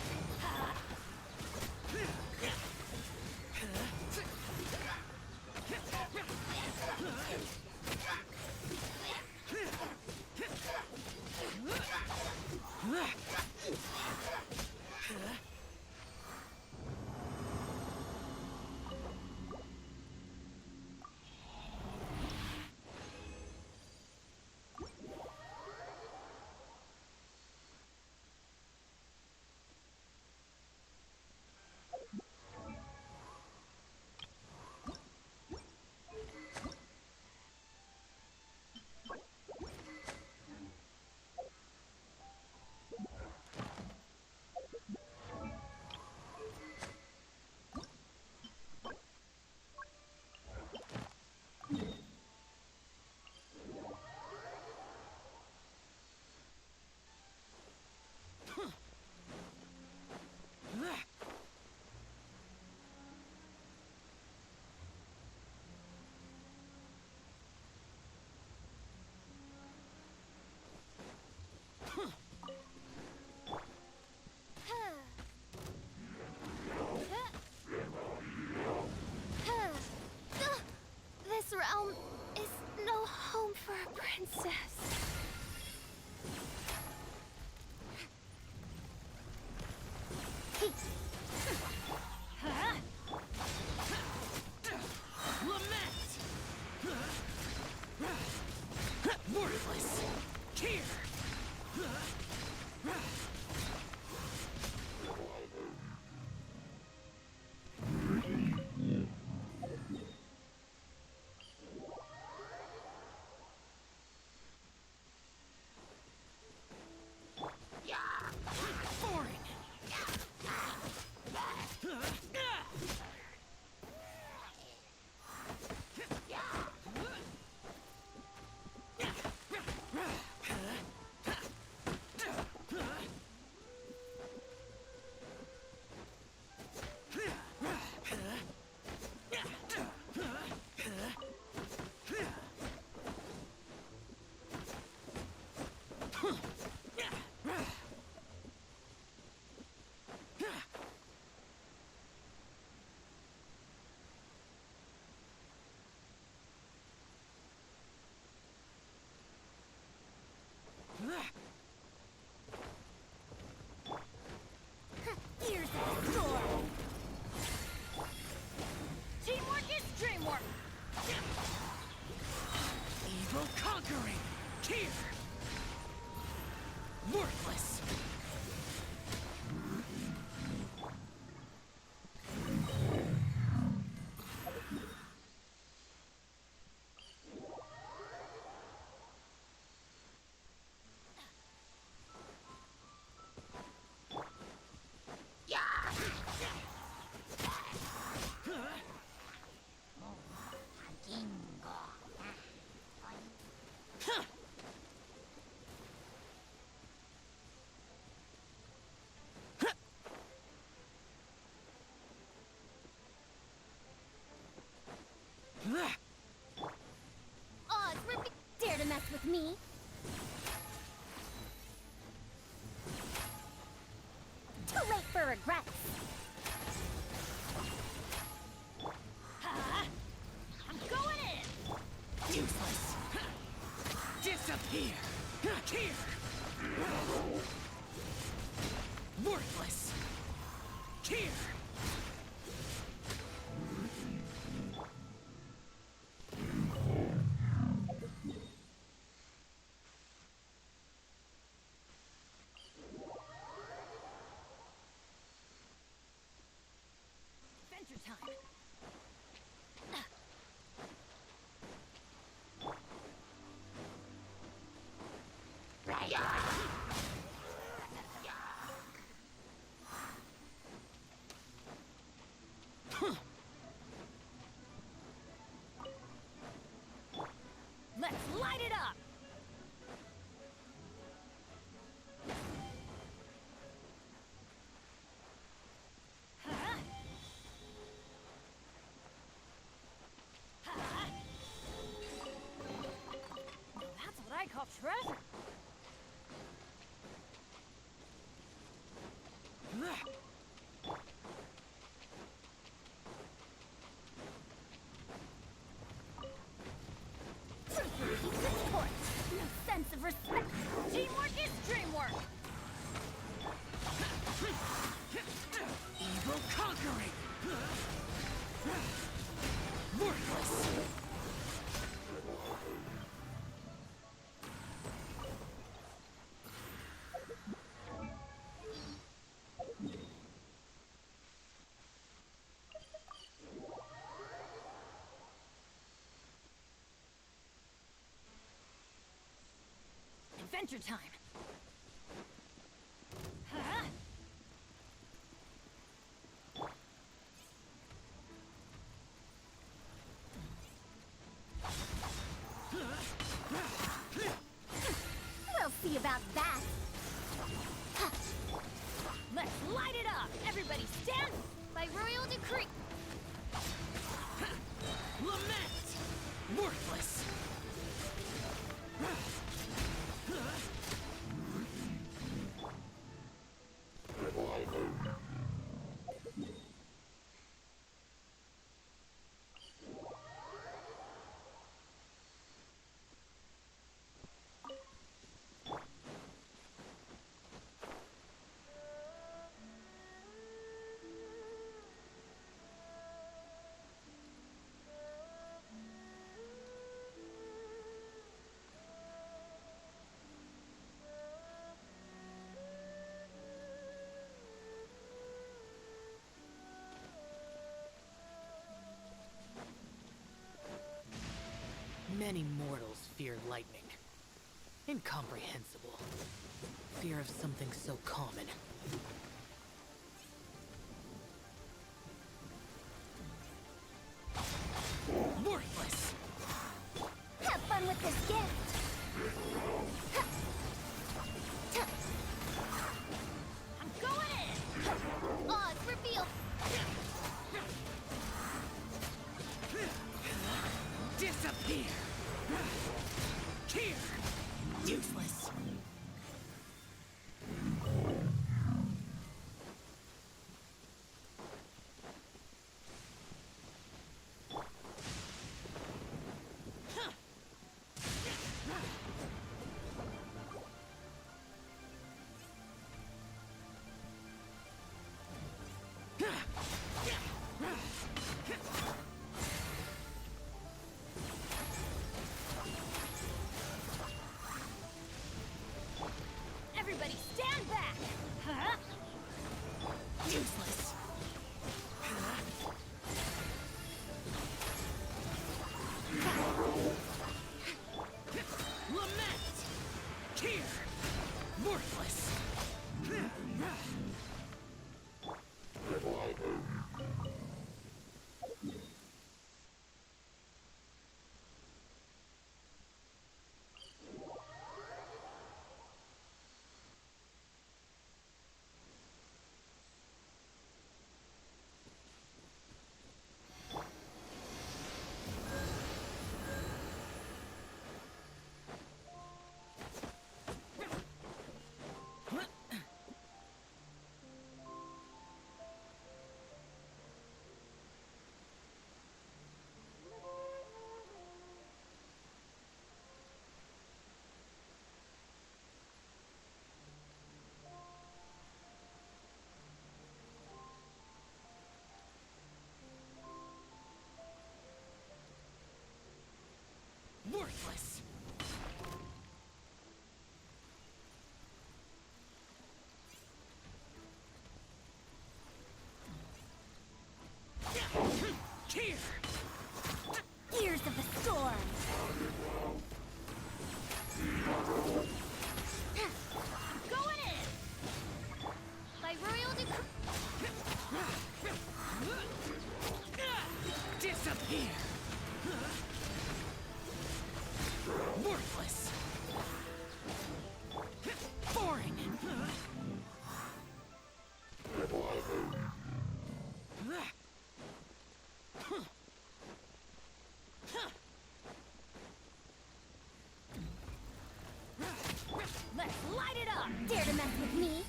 This realm is no home for a princess. Worthless! Here! Boring! conquering! Here! Worthless! Oz, dare to mess with me? Too late for regrets. I'm going in! Useless! Disappear! Here! Worthless! Here! Adventure time! Let's light it up! That's what I call treasure! No sense of respect. Teamwork is dreamwork! Evil conquering! Worthless! Adventure time! We'll see about that. Let's light it up! Everybody stand By royal decree. Lament! Worthless! Many mortals fear lightning. Incomprehensible. Fear of something so common. Worthless! Have fun with this gift. I'm going in! Oz, reveal. Disappear! Here! Useless! Worthless! Here! Ears of the storm! Going in! By royal decree... Disappear! Worthless! Boring! Let's light it up! Dare to mess with me?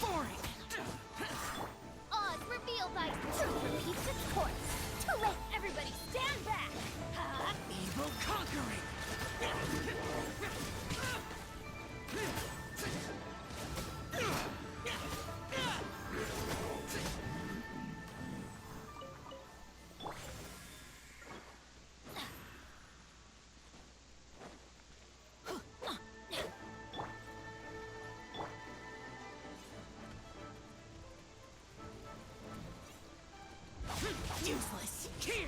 Boring! Oz revealed by truth repeats its course. Too late, everybody stand back! Evil conquering! Useless! Here!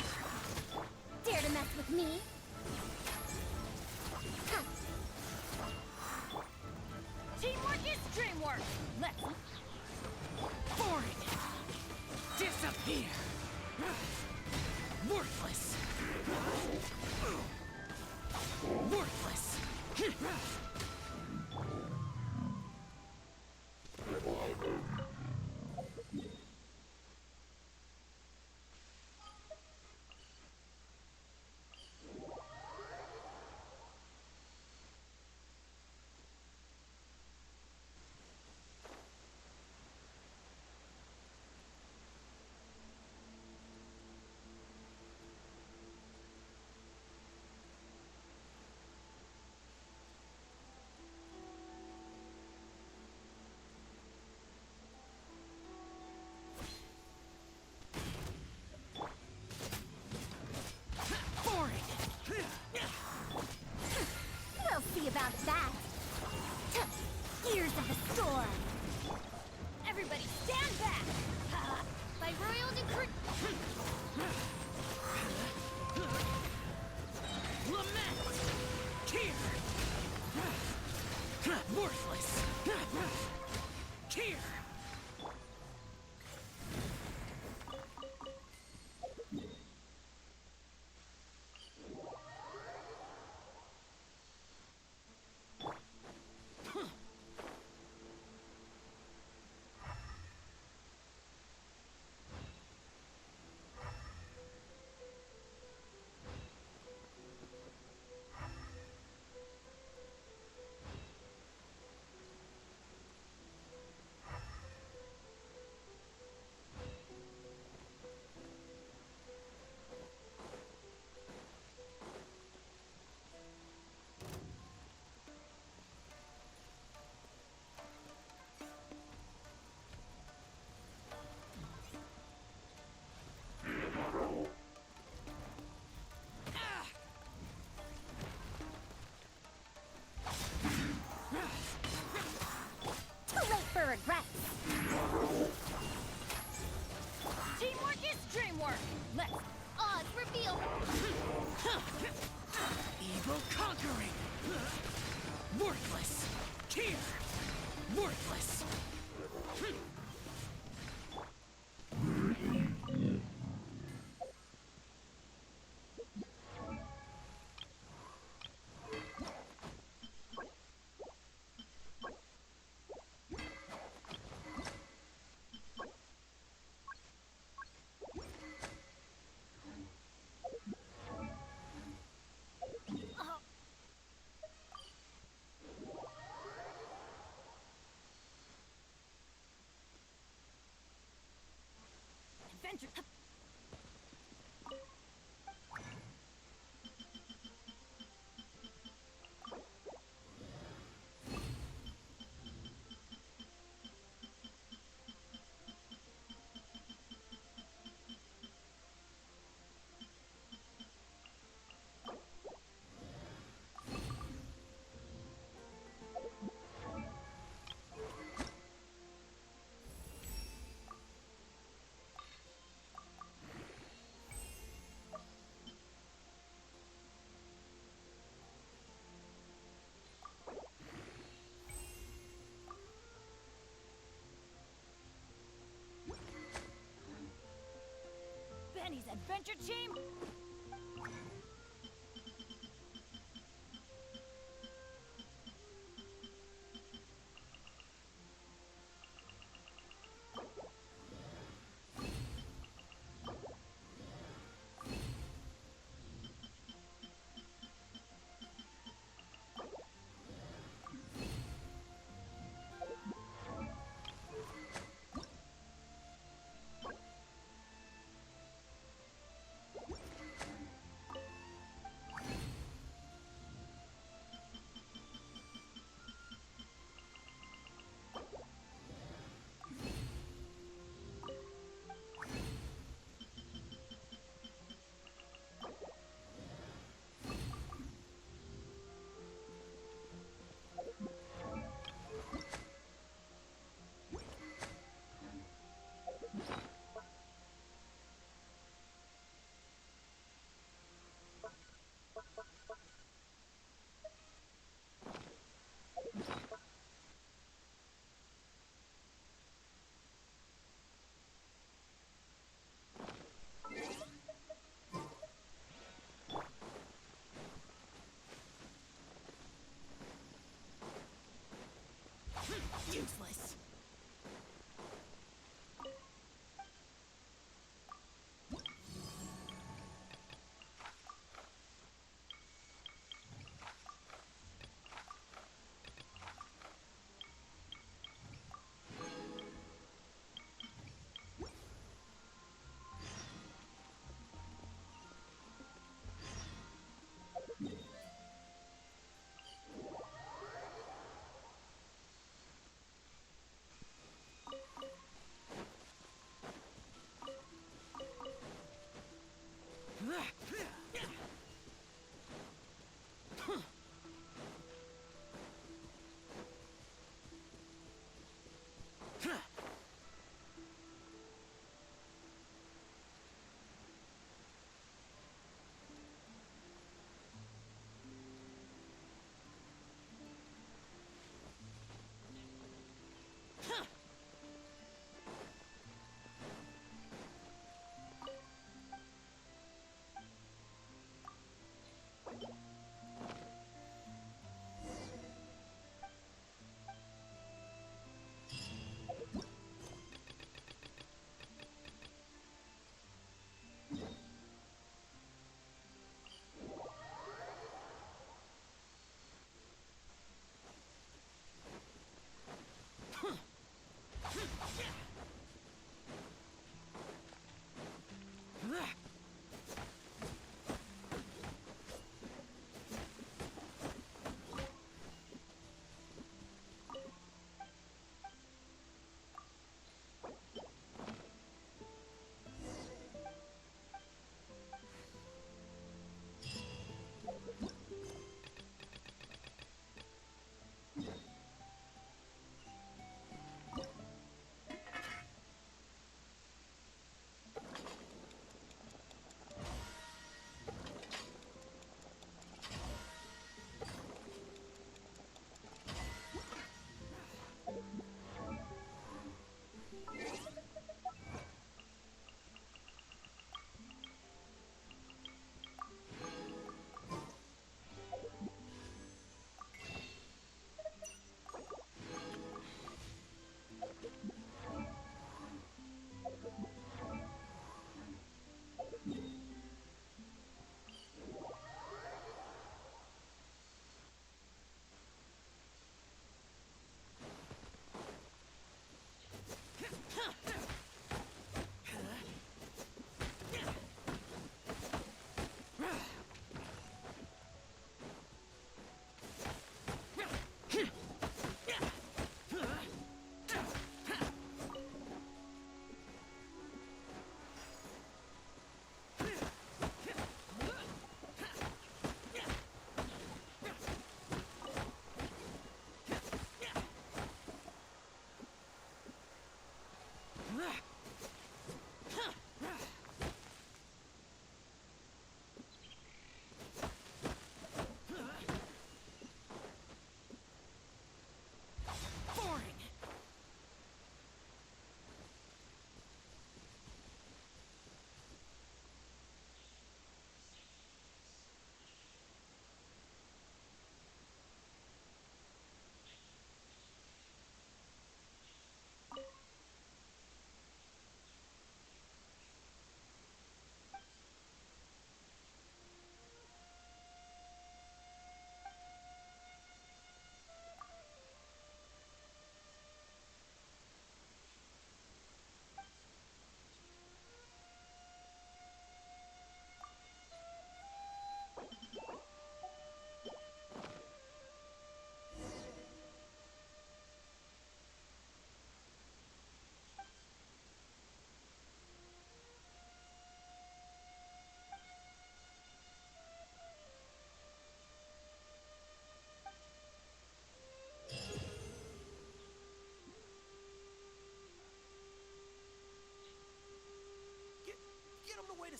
Dare to mess with me? Teamwork is dreamwork! Let's... Boring! Disappear! Worthless! Worthless! We'll see about that! Ears of the storm! Everybody stand back! By royal decree... Lament! Here! Worthless! Here! Too late for regrets! Teamwork is dreamwork! Let's... Oz reveal... Evil conquering! Worthless! Here! Worthless! Adventure... Penny's adventure team?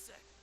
sec.